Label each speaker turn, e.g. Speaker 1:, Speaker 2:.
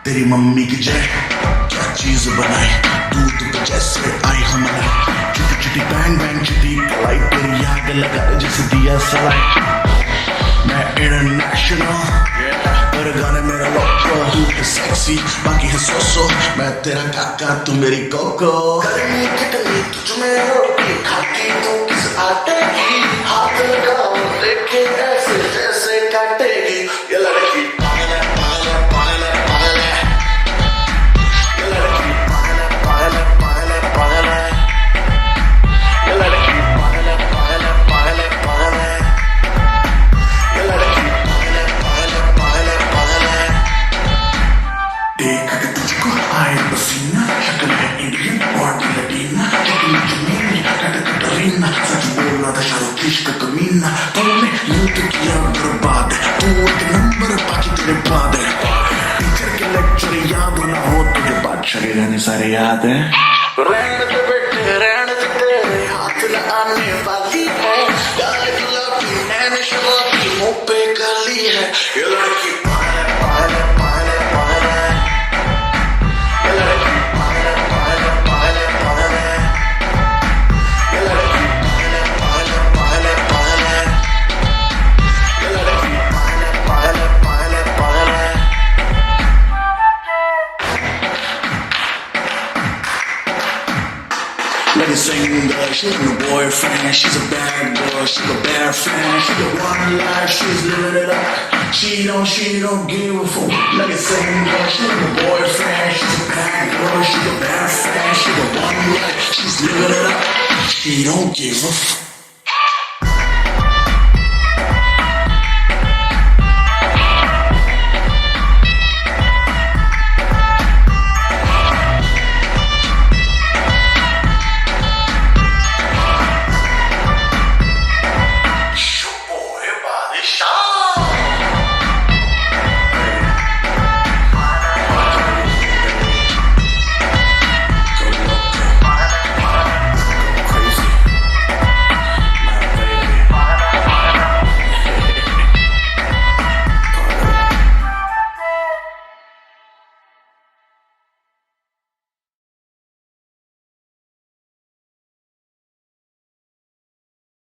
Speaker 1: तेरी मम्मी की जय क्या चीज बनाई दूध पे जैसे आई हमला चिटी चिटी बैंग बैंग चिटी कलाई तेरी आग लगा जैसे दिया सलाई मैं इंटरनेशनल पर गाने मेरा लोको तू है सेक्सी बाकी है सोसो मैं तेरा काका तू मेरी कोको गर्मी कितनी तुझ में रोटी खाती तू किस आटे की हाथ लगाओ देखे ऐसे जैसे काटेगी ये लड़की पागल है पागल है पागल है पागल है ये लड़की पागल है पागल है पागल है पागल है ये लड़की पागल है पागल है पागल है पागल है ये लड़की पागल है पागल है पागल है पागल है देख के तुझको आए पसीना शक्ल है इंडियन बॉडी लटीना शक्ल जमीनी कटरीना सच बोलना था शाहरुख इश्क कमीना तुमने यूं तो किया बर्बाद तू एक नंबर बाकी तेरे बाद है टीचर के लेक्चर याद ना हो तुझे बादशाह के गाने सारे याद है रहने दे बेटे रहने दे तेरे हाथ न आने वाली है गाय गुलाबी नैन शराबी मुंह पे काली है ये लड़की पागल है पागल है पागल है पागल है ये लड़की पागल है पागल है पागल है पागल है ये लड़की पागल है पागल है पागल है पागल है ये लड़की पागल है पागल है पागल है पागल है Let me sing the she ain't no boyfriend, she's a bad girl, she a bad friend, she got one life, she's living it up. She don't give a fuck. Let me sing the she ain't no boyfriend, she's a bad girl, she a bad friend, she got one life, she's living it up. She don't give a fuck.